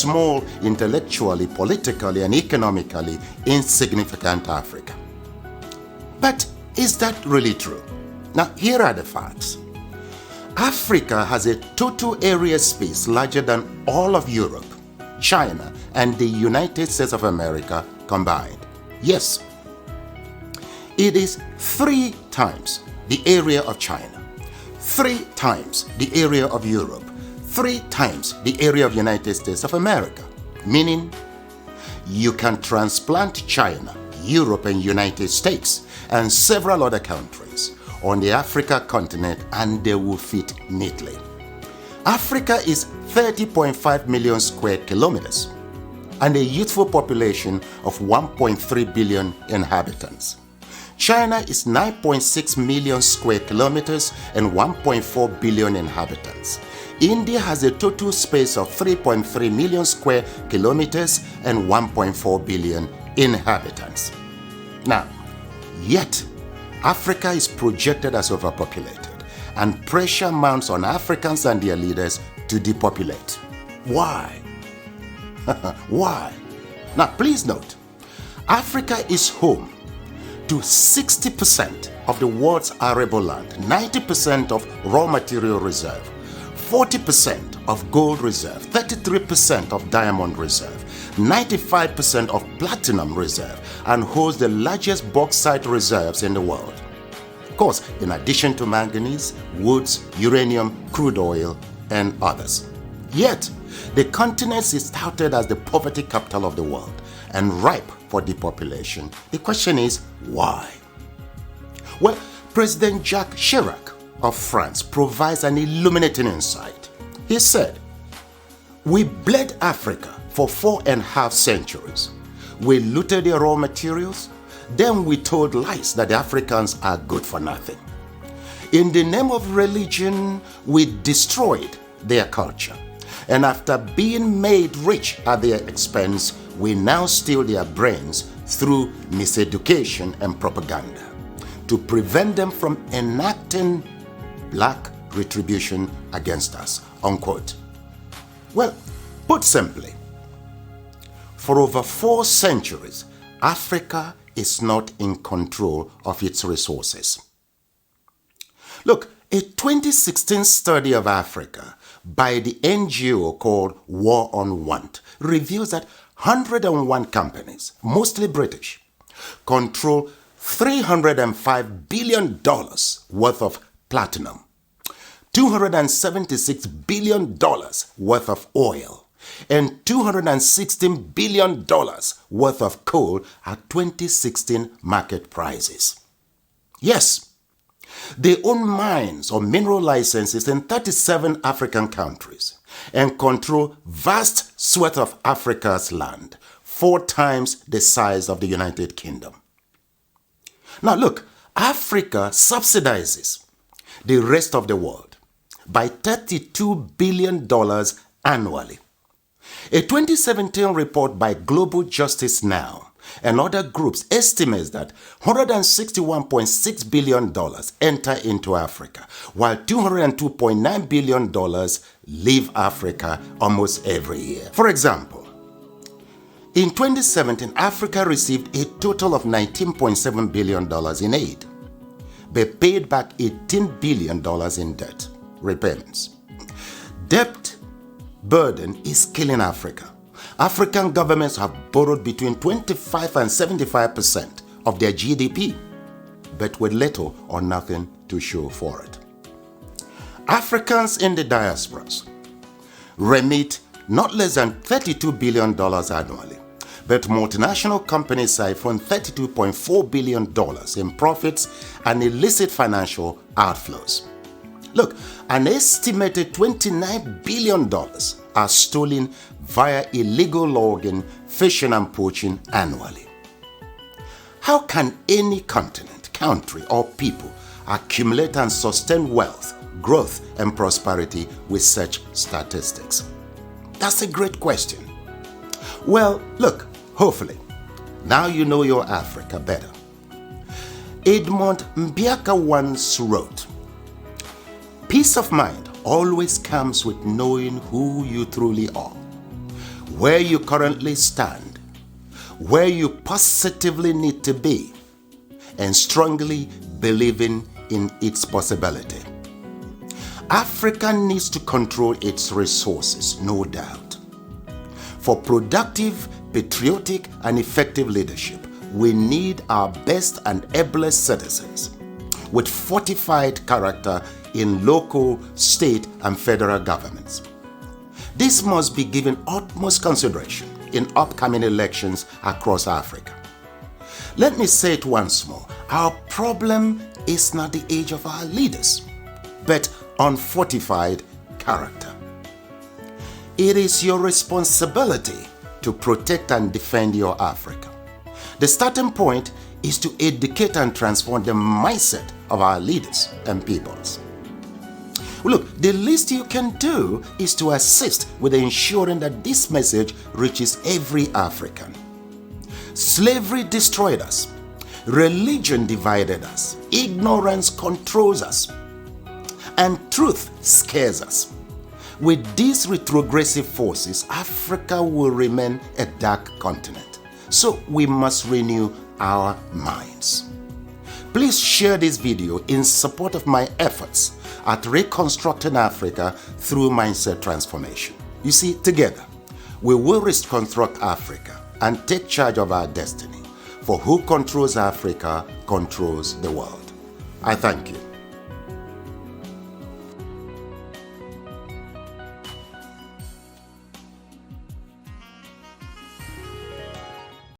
small, intellectually, politically, and economically insignificant Africa. But is that really true? Now, here are the facts. Africa has a total area space larger than all of Europe, China, and the United States of America combined. Yes, it is 3 times the area of China, 3 times the area of Europe, 3 times the area of United States of America, meaning you can transplant China, Europe, and United States, and several other countries on the Africa continent, and they will fit neatly. Africa is 30.5 million square kilometers and a youthful population of 1.3 billion inhabitants. China is 9.6 million square kilometers and 1.4 billion inhabitants. India has a total space of 3.3 million square kilometers and 1.4 billion inhabitants. Now, yet, Africa is projected as overpopulated, and pressure mounts on Africans and their leaders to depopulate. Why? Why? Now, please note, Africa is home to 60% of the world's arable land, 90% of raw material reserve, 40% of gold reserve, 33% of diamond reserve, 95% of platinum reserve, and holds the largest bauxite reserves in the world. Of course, in addition to manganese, woods, uranium, crude oil, and others. Yet, the continent is touted as the poverty capital of the world and ripe for depopulation. The question is, why? Well, President Jacques Chirac of France provides an illuminating insight. He said, "We bled Africa for 4.5 centuries. We looted their raw materials, then we told lies that the Africans are good for nothing. In the name of religion, we destroyed their culture. And after being made rich at their expense, we now steal their brains through miseducation and propaganda to prevent them from enacting black retribution against us," unquote. Well, put simply, for over 4 centuries, Africa is not in control of its resources. Look, a 2016 study of Africa by the NGO called War on Want reveals that 101 companies, mostly British, control $305 billion worth of platinum, $276 billion worth of oil, and $216 billion worth of coal at 2016 market prices. Yes, they own mines or mineral licenses in 37 African countries and control vast swaths of Africa's land, 4 times the size of the United Kingdom. Now look, Africa subsidizes the rest of the world by $32 billion annually. A 2017 report by Global Justice Now and other groups estimates that $161.6 billion enter into Africa, while $202.9 billion leave Africa almost every year. For example, in 2017, Africa received a total of $19.7 billion in aid, but paid back $18 billion in debt repayments. Debt burden is killing Africa. African governments have borrowed between 25 and 75% of their GDP, but with little or nothing to show for it. Africans in the diasporas remit not less than $32 billion annually, but multinational companies siphon $32.4 billion in profits and illicit financial outflows. Look, an estimated $29 billion are stolen via illegal logging, fishing, and poaching annually. How can any continent, country, or people accumulate and sustain wealth, growth, and prosperity with such statistics? That's a great question. Well, look, hopefully, now you know your Africa better. Edmund Mbiaka once wrote, "Peace of mind always comes with knowing who you truly are. where you currently stand, where you positively need to be, and strongly believing in its possibility. Africa needs to control its resources, no doubt. For productive, patriotic, and effective leadership, we need our best and ablest citizens with fortified character in local, state, and federal governments. This must be given utmost consideration in upcoming elections across Africa. Let me say it once more. Our problem is not the age of our leaders, but unfortified character. It is your responsibility to protect and defend your Africa. The starting point is to educate and transform the mindset of our leaders and peoples. Look, the least you can do is to assist with ensuring that this message reaches every African. Slavery destroyed us. Religion divided us. Ignorance controls us. And truth scares us. With these retrogressive forces, Africa will remain a dark continent. So we must renew our minds. Please share this video in support of my efforts at reconstructing Africa through mindset transformation. You see, together, we will reconstruct Africa and take charge of our destiny. For who controls Africa controls the world. I thank you.